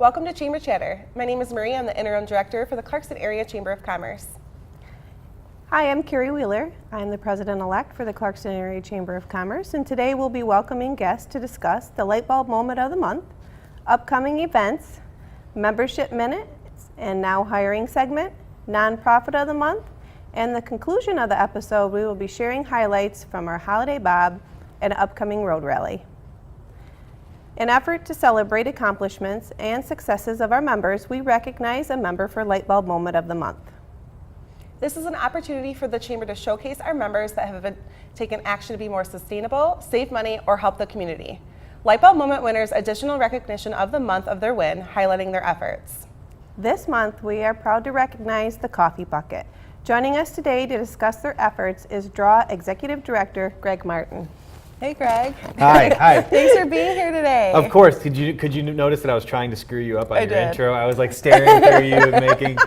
Welcome to Chamber Chatter. My name is Marie. I'm the Interim Director for the Clarkston Area Chamber of Commerce. Hi, I'm Carrie Wheeler. I'm the President-elect for the Clarkston Area Chamber of Commerce, and today we'll be welcoming guests to discuss the Lightbulb Moment of the Month, upcoming events, membership minutes and now hiring segment, nonprofit of the month, and the conclusion of the episode, we will be sharing highlights from our Holiday Bob and upcoming road rally. In an effort to celebrate accomplishments and successes of our members, we recognize a member for Lightbulb Moment of the Month. This is an opportunity for the Chamber to showcase our members that have taken action to be more sustainable, save money, or help the community. Lightbulb Moment winners additional recognition of the month of their win, highlighting their efforts. This month, we are proud to recognize the Coffee Bucket. Joining us today to discuss their efforts is DRAW Executive Director Greg Martin. Hey, Greg. Hi. Thanks for being here today. Of course. Could you notice that I was trying to screw you up on your did. intro? I was like staring through you and making.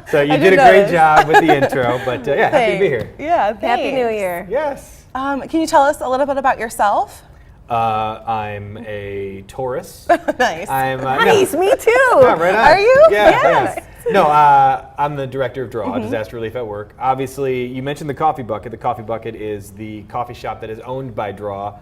So you did a great job with the intro. But yeah, happy to be here. Yeah, thanks. Happy New Year. Yes. Can you tell us a little bit about yourself? I'm a Taurus. Nice. Nice, me too. Yeah, right on. Are you? Yeah. Yes. Yeah. No, I'm the director of DRAW, Disaster Relief at Work. Obviously, you mentioned the Coffee Bucket. The Coffee Bucket is the coffee shop that is owned by DRAW.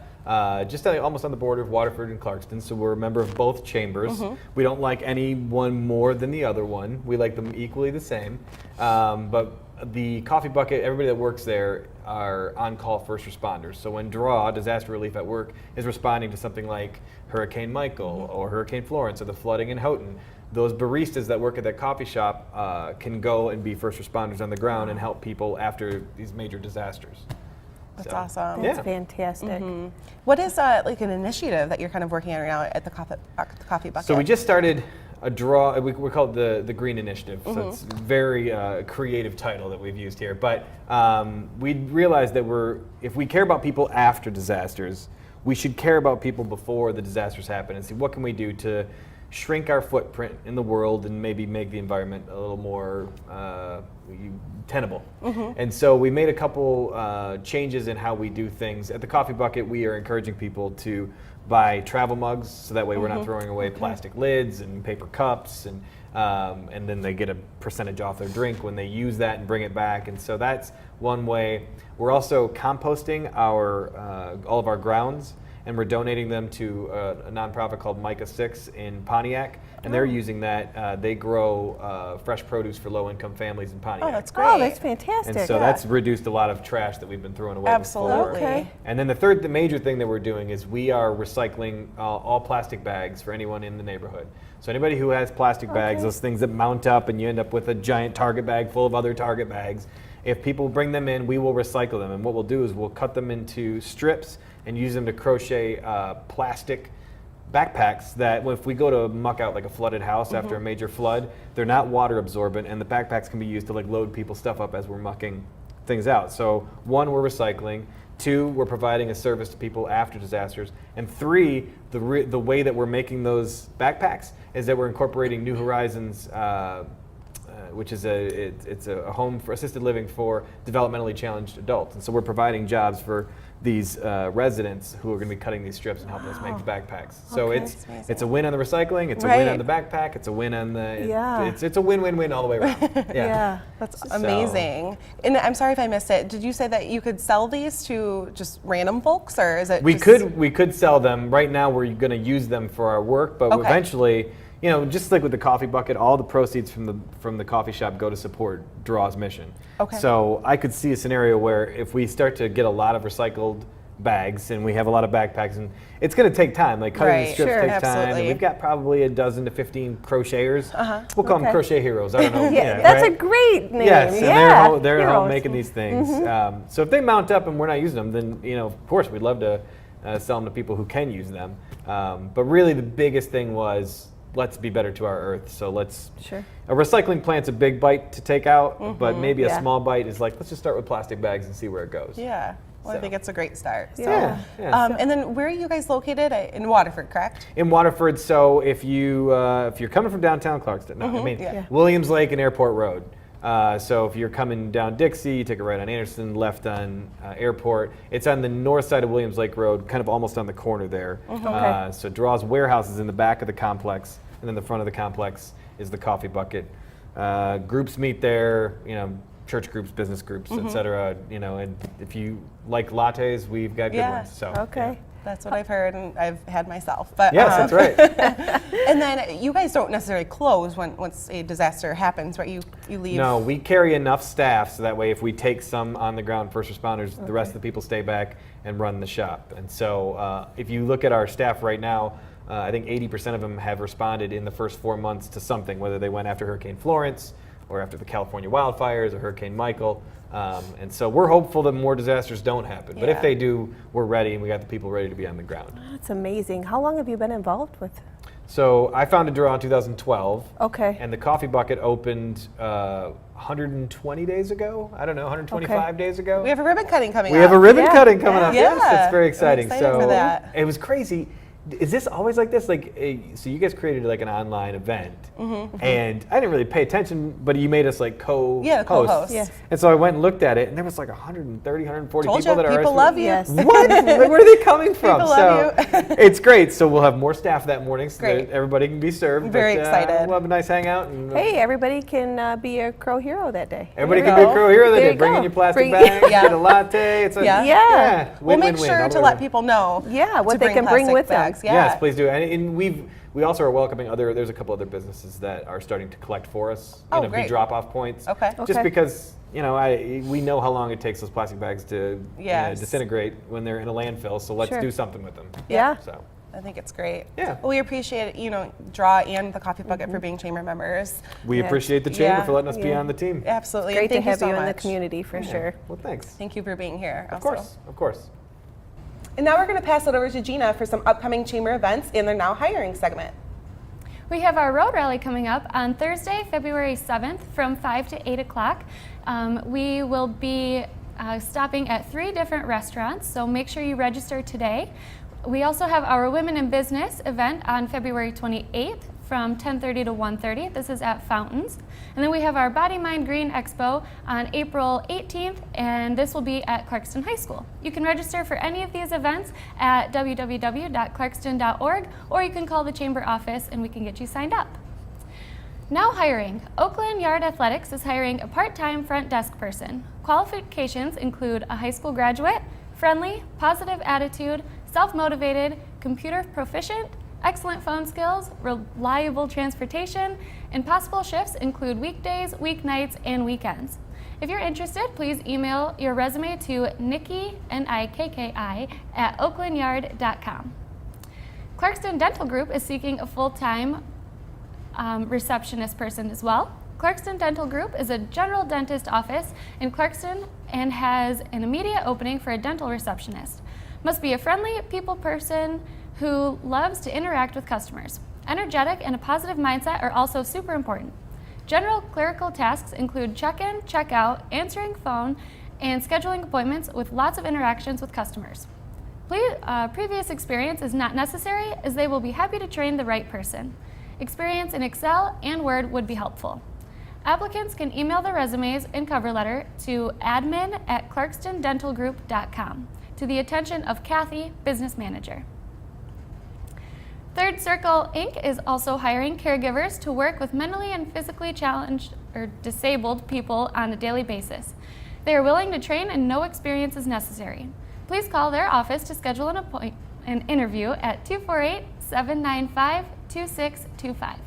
Just almost on the border of Waterford and Clarkston, so we're a member of both chambers. We don't like any one more than the other one. We like them equally the same. But the Coffee Bucket, everybody that works there are on-call first responders. So when DRAW, Disaster Relief at Work, is responding to something like Hurricane Michael or Hurricane Florence or the flooding in Houghton, those baristas that work at that coffee shop can go and be first responders on the ground and help people after these major disasters. That's awesome. That's Yeah. fantastic. What is like an initiative that you're kind of working on right now at the Coffee Bucket? So we just started a draw. We call it the Green Initiative. So it's a very creative title that we've used here. But we realized that if we care about people after disasters, we should care about people before the disasters happen and see what can we do to shrink our footprint in the world and maybe make the environment a little more tenable. And so we made a couple changes in how we do things. At the Coffee Bucket, we are encouraging people to buy travel mugs, so that way we're not throwing away plastic lids and paper cups, and then they get a percentage off their drink when they use that and bring it back. And so that's one way. We're also composting all of our grounds, and we're donating them to a nonprofit called Micah 6 in Pontiac, and they're using that. They grow fresh produce for low-income families in Pontiac. Oh, that's great. Oh, that's fantastic. And so that's reduced a lot of trash that we've been throwing away Absolutely. before. Okay. And then the major thing that we're doing is we are recycling all plastic bags for anyone in the neighborhood. So anybody who has plastic bags, those things that mount up and you end up with a giant Target bag full of other Target bags, if people bring them in, we will recycle them. And what we'll do is we'll cut them into strips and use them to crochet plastic backpacks that if we go to muck out like a flooded house after a major flood, they're not water absorbent, and the backpacks can be used to like load people's stuff up as we're mucking things out. So 1, we're recycling. 2, we're providing a service to people after disasters. And 3, the way that we're making those backpacks is that we're incorporating New Horizons, which is a home for assisted living for developmentally challenged adults. And so we're providing jobs for these residents who are going to be cutting these strips and helping us make the backpacks. So it's a win on the recycling, it's a win on the backpack, it's a win on the it's a win-win-win all the way around. Yeah. That's amazing. And I'm sorry if I missed it. Did you say that you could sell these to just random folks, or is it? We could sell them. Right now we're going to use them for our work, but eventually, just like with the Coffee Bucket, all the proceeds from the coffee shop go to support DRAW's mission. Okay. So I could see a scenario where if we start to get a lot of recycled bags and we have a lot of backpacks, and it's going to take time. Like cutting the strips takes time, and we've got probably a dozen to 15 crocheters. We'll call them crochet heroes. I don't know. That's a great name. Yes, and they're Heroes. home making these things. So if they mount up and we're not using them, then of course we'd love to sell them to people who can use them. But really, the biggest thing was, let's be better to our earth. So a recycling plant's a big bite to take out, but maybe a small bite is like, let's just start with plastic bags and see where it goes. Yeah. Well, I think it's a great start. So. Yeah. And then where are you guys located? In Waterford, correct? In Waterford. So if you're coming from downtown Clarkston, Williams Lake and Airport Road. So if you're coming down Dixie, you take a right on Anderson, left on Airport. It's on the north side of Williams Lake Road, kind of almost on the corner there. So DRAW's warehouse is in the back of the complex. and then the front of the complex is the coffee bucket. Groups meet there, church groups, business groups, et cetera. And if you like lattes, we've got good ones. So Okay. yeah. That's what I've heard, and I've had myself. But Yes, that's right. And then you guys don't necessarily close once a disaster happens, right? You leave. No, we carry enough staff so that way if we take some on the ground first responders, the rest of the people stay back and run the shop. And so if you look at our staff right now, I think 80% of them have responded in the first 4 months to something, whether they went after Hurricane Florence or after the California wildfires or Hurricane Michael. And so we're hopeful that more disasters don't happen. But if Yeah. they do, we're ready, and we got the people ready to be on the ground. That's amazing. How long have you been involved with? So I founded Durrell in 2012. Okay. And the coffee bucket opened 120 days ago. I don't know, 125 days ago. We have a ribbon cutting coming We up. have a ribbon Yeah. cutting coming up. Yeah. Yes, it's very I'm exciting. excited So for that. it was crazy. Is this always like this? So you guys created like an online event, and I didn't really pay attention, but you made us like co-hosts. Yeah, co-hosts. Yes. And so I went and looked at it, and there was like 130, 140 Told people you, that are people RSVP'd. love you. Yes. What? Like, where are they coming from? People love you. It's great. So we'll have more staff that morning so Great. that everybody can be served. Very but, excited. We'll have a nice hangout. And, Hey, everybody can be a Crow hero that day. everybody There can we be a go. Crow hero that There day. you Bring go. in your plastic Bring- bag, Yeah. get a latte. It's a, Yeah. Yeah. We'll win, make win, sure win. to let people know. Yeah, what to they can bring plastic with them. bags. Yeah. Yes, please do. And we also are welcoming there's a couple other businesses that are starting to collect for us. Oh, Be great. drop-off points. Okay. Just Okay. because, we know how long it takes those plastic bags to Yes. disintegrate when they're in a landfill, so let's Sure. do something with them. Yeah. So, I think it's great. Yeah. Well, we appreciate Draw and the Coffee Bucket for being chamber members. we And- appreciate the chamber yeah, for letting us be Yeah. on the team. Absolutely. Great And to thank have so you in the much. community for sure. Well, thanks. Thank you for being here. Of course. And now we're going to pass it over to Gina for some upcoming chamber events and their now hiring segment. We have our road rally coming up on Thursday, February 7th from 5 to 8 o'clock. We will be stopping at 3 different restaurants, so make sure you register today. We also have our Women in Business event on February 28th from 10:30 to 1:30. This is at Fountains. And then we have our Body Mind Green Expo on April 18th, and this will be at Clarkston High School. You can register for any of these events at www.clarkston.org, or you can call the chamber office and we can get you signed up. Now hiring. Oakland Yard Athletics is hiring a part-time front desk person. Qualifications include a high school graduate, friendly, positive attitude, self-motivated, computer proficient, excellent phone skills, reliable transportation, and possible shifts include weekdays, weeknights, and weekends. If you're interested, please email your resume to Nikki, Nikki, at oaklandyard.com. Clarkston Dental Group is seeking a full-time receptionist person as well. Clarkston Dental Group is a general dentist office in Clarkston and has an immediate opening for a dental receptionist. Must be a friendly people person who loves to interact with customers. Energetic and a positive mindset are also super important. General clerical tasks include check-in, check-out, answering phone, and scheduling appointments with lots of interactions with customers. Previous experience is not necessary, as they will be happy to train the right person. Experience in Excel and Word would be helpful. Applicants can email their resumes and cover letter to admin@clarkstondentalgroup.com to the attention of Kathy, business manager. Third Circle Inc. is also hiring caregivers to work with mentally and physically challenged or disabled people on a daily basis. They are willing to train and no experience is necessary. Please call their office to schedule an interview at 248-795-2625.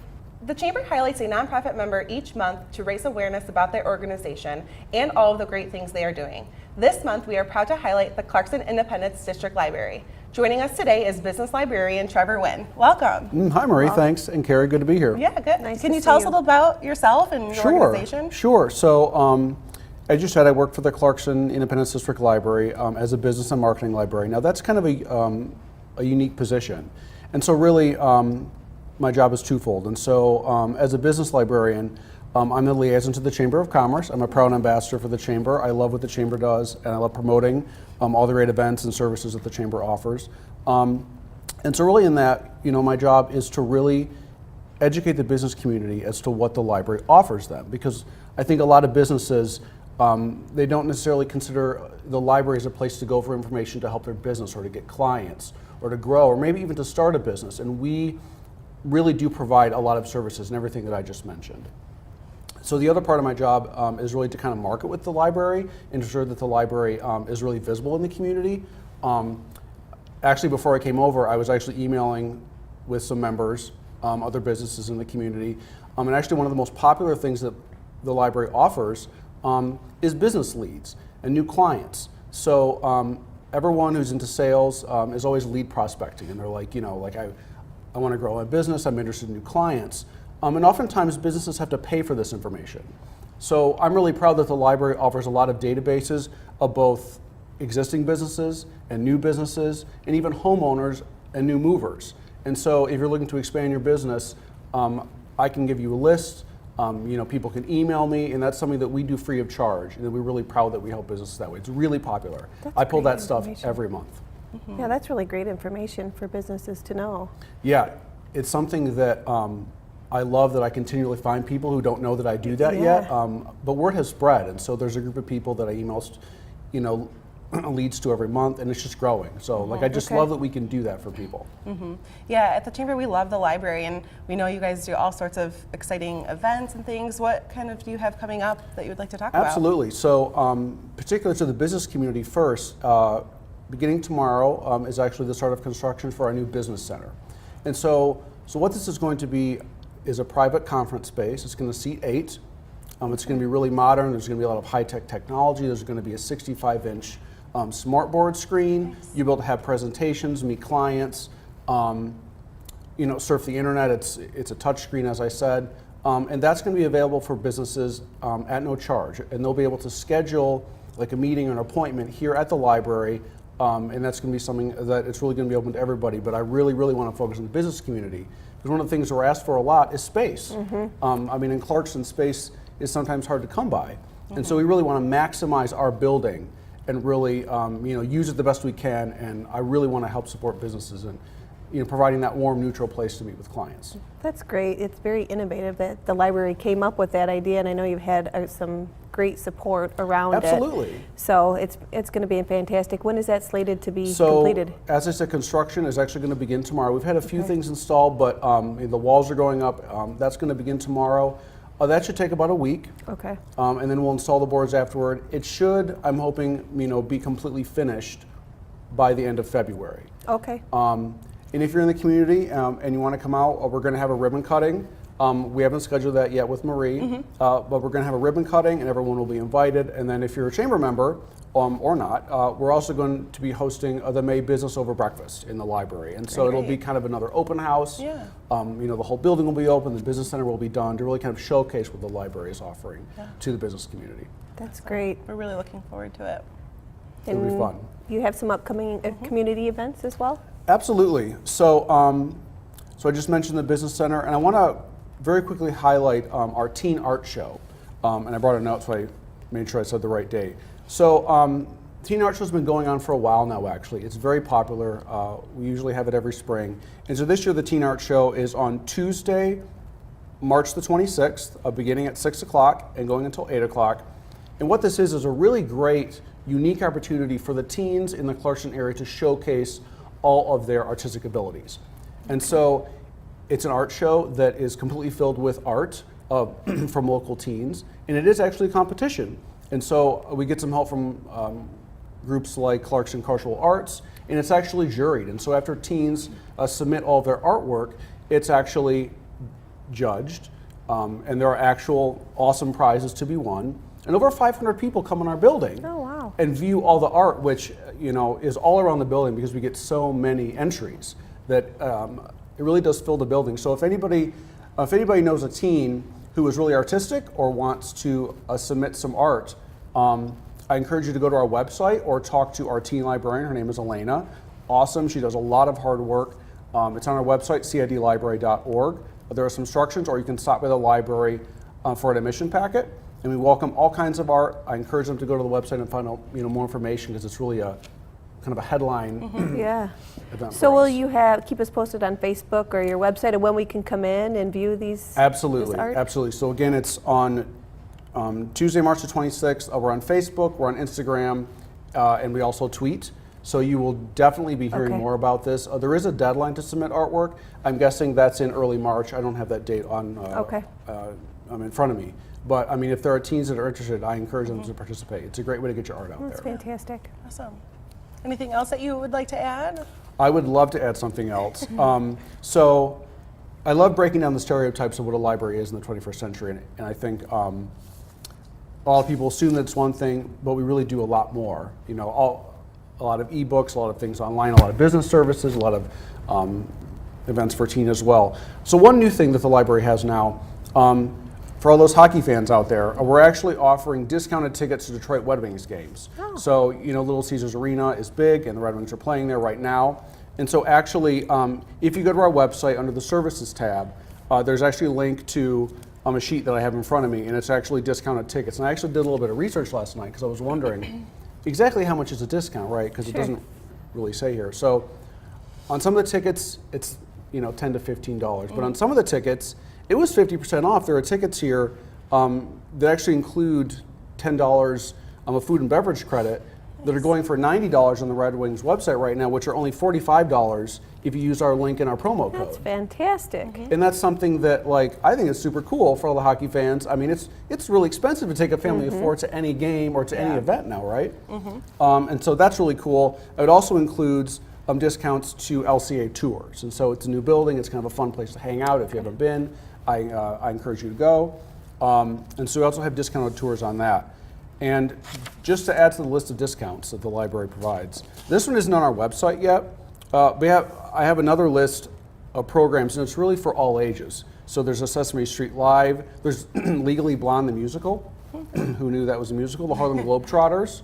The Chamber highlights a nonprofit member each month to raise awareness about their organization and all of the great things they are doing. This month, we are proud to highlight the Clarkston Independence District Library. Joining us today is business librarian Trevor Wynn. Welcome. Hi, Marie. Thanks. And Carrie, good to be here. Yeah, good. Nice Can to you see tell us a you. little about yourself and your organization? Sure. So, as you said, I work for the Clarkston Independence District Library as a business and marketing librarian. Now, that's kind of a unique position. And so really, my job is twofold. And so, as a business librarian, I'm the liaison to the Chamber of Commerce. I'm a proud ambassador for the Chamber. I love what the Chamber does, and I love promoting all the great events and services that the Chamber offers. And so really in that, my job is to really educate the business community as to what the library offers them. Because I think a lot of businesses, they don't necessarily consider the library as a place to go for information to help their business or to get clients or to grow or maybe even to start a business. And we really do provide a lot of services and everything that I just mentioned. So the other part of my job is really to kind of market with the library and ensure that the library is really visible in the community. Actually, before I came over, I was actually emailing with some members, other businesses in the community. And actually one of the most popular things that the library offers is business leads and new clients. So everyone who's into sales is always lead prospecting, and they're like, I want to grow my business, I'm interested in new clients. And oftentimes businesses have to pay for this information. So I'm really proud that the library offers a lot of databases of both existing businesses and new businesses, and even homeowners and new movers. And so if you're looking to expand your business, I can give you a list. People can email me, and that's something that we do free of charge. And we're really proud that we help businesses that way. It's really popular. I pull that stuff every month. Yeah, that's really great information for businesses to know. Yeah, it's something that I love, that I continually find people who don't know that I do that yet. But word has spread, and so there's a group of people that I email, leads to every month, and it's just growing. So I just love that we can do that for people. Yeah, at the Chamber we love the library, and we know you guys do all sorts of exciting events and things. What kind of do you have coming up that you would like to talk about? Absolutely. So particularly to the business community first, beginning tomorrow is actually the start of construction for our new business center. And so what this is going to be is a private conference space. It's going to seat 8. It's going to be really modern. There's going to be a lot of high-tech technology. There's going to be a 65-inch smartboard screen. You'll be able to have presentations, meet clients, surf the internet. It's a touch screen, as I said, and that's going to be available for businesses at no charge. And they'll be able to schedule like a meeting or an appointment here at the library, and that's going to be something that it's really going to be open to everybody. But I really, really want to focus on the business community, because one of the things we're asked for a lot is space. In Clarkson, space is sometimes hard to come by, and so we really want to maximize our building and really use it the best we can. And I really want to help support businesses and providing that warm, neutral place to meet with clients. That's great. It's very innovative that the library came up with that idea, and I know you've had some great support around it. Absolutely. So it's going to be fantastic. When is that slated to be completed? As I said, construction is actually going to begin tomorrow. We've had a few things installed, but the walls are going up. That's going to begin tomorrow. That should take about a week. Okay. And then we'll install the boards afterward. It should, I'm hoping, be completely finished by the end of February. Okay. And if you're in the community and you want to come out, we're going to have a ribbon cutting. We haven't scheduled that yet with Marie, but we're going to have a ribbon cutting, and everyone will be invited. And then if you're a chamber member or not, we're also going to be hosting the May Business Over Breakfast in the library. And so it'll be kind of another open house. Yeah. The whole building will be open, the business center will be done to really kind of showcase what the library is offering to the business community. That's great. We're really looking forward to it. It'll be fun. You have some upcoming community events as well? Absolutely. So I just mentioned the business center, and I want to very quickly highlight our teen art show. And I brought a note so I made sure I said the right date. So teen art show has been going on for a while now, actually. It's very popular. We usually have it every spring. And so this year the teen art show is on Tuesday, March the 26th, beginning at 6 o'clock and going until 8 o'clock. And what this is a really great, unique opportunity for the teens in the Clarkson area to showcase all of their artistic abilities. And so it's an art show that is completely filled with art from local teens, and it is actually a competition. And so we get some help from groups like Clarkson Cultural Arts, and it's actually juried. And so after teens submit all of their artwork, it's actually judged, and there are actual awesome prizes to be won. And over 500 people come in our building and view all the art, which is all around the building, because we get so many entries that it really does fill the building. So if anybody knows a teen who is really artistic or wants to submit some art, I encourage you to go to our website or talk to our teen librarian. Her name is Elena. Awesome. She does a lot of hard work. It's on our website, cidlibrary.org. There are some instructions, or you can stop by the library for an admission packet. And we welcome all kinds of art. I encourage them to go to the website and find out more information, because it's really a kind of a headline event. So will you keep us posted on Facebook or your website of when we can come in and view these? Absolutely, this art? absolutely. So again, it's on Tuesday, March the 26th. We're on Facebook, we're on Instagram, and we also tweet. So you will definitely be hearing Okay. more about this. There is a deadline to submit artwork. I'm guessing that's in early March. I don't have that date on Okay. in front of me. But I mean, if there are teens that are interested, I encourage them to participate. It's a great way to get your art out That's there. fantastic. Awesome. Anything else that you would like to add? I would love to add something else. So I love breaking down the stereotypes of what a library is in the 21st century, and I think a lot of people assume that it's one thing, but we really do a lot more. You know, a lot of ebooks, a lot of things online, a lot of business services, a lot of events for teen as well. So one new thing that the library has now, for all those hockey fans out there, we're actually offering discounted tickets to Detroit Red Wings games. So, you know, Little Caesars Arena is big, and the Red Wings are playing there right now. And so actually, if you go to our website under the services tab, there's actually a link to a sheet that I have in front of me, and it's actually discounted tickets. And I actually did a little bit of research last night because I was wondering exactly how much is a discount, right? Because it doesn't really say here. So on some of the tickets, it's, you know, $10 to $15, but on some of the tickets, it was 50% off. There are tickets here that actually include $10 of food and beverage credit that are going for $90 on the Red Wings website right now, which are only $45 if you use our link in our promo code. That's fantastic. And that's something that, like, I think is super cool for all the hockey fans. I mean, it's really expensive to take a family of four to any game or to any event now, right? And so that's really cool. It also includes discounts to LCA tours. And so it's a new building. It's kind of a fun place to hang out. If you haven't been, I encourage you to go. And so we also have discounted tours on that. And just to add to the list of discounts that the library provides, this one isn't on our website yet. I have another list of programs, and it's really for all ages. So there's a Sesame Street Live. There's Legally Blonde, the musical. Who knew that was a musical? The Harlem Globetrotters.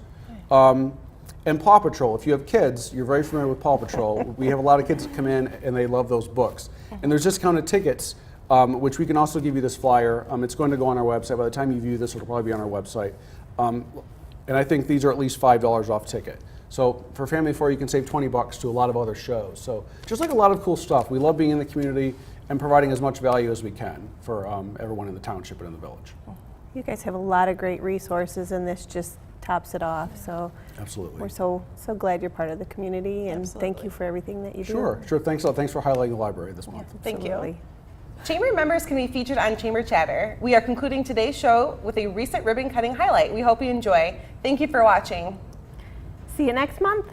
And Paw Patrol. If you have kids, you're very familiar with Paw Patrol. We have a lot of kids that come in, and they love those books. And there's discounted tickets, which we can also give you this flyer. It's going to go on our website. By the time you view this, it'll probably be on our website. And I think these are at least $5 off ticket. So for family of four, you can save $20 to a lot of other shows. So just like a lot of cool stuff. We love being in the community and providing as much value as we can for everyone in the township and in the village. You guys have a lot of great resources, and this just tops it off. So Absolutely. we're so glad you're part of the community, and thank you for everything that you do. Sure. Thanks a lot. Thanks for highlighting the library this month. Thank you. Absolutely. Chamber members can be featured on Chamber Chatter. We are concluding today's show with a recent ribbon cutting highlight. We hope you enjoy. Thank you for watching. See you next month.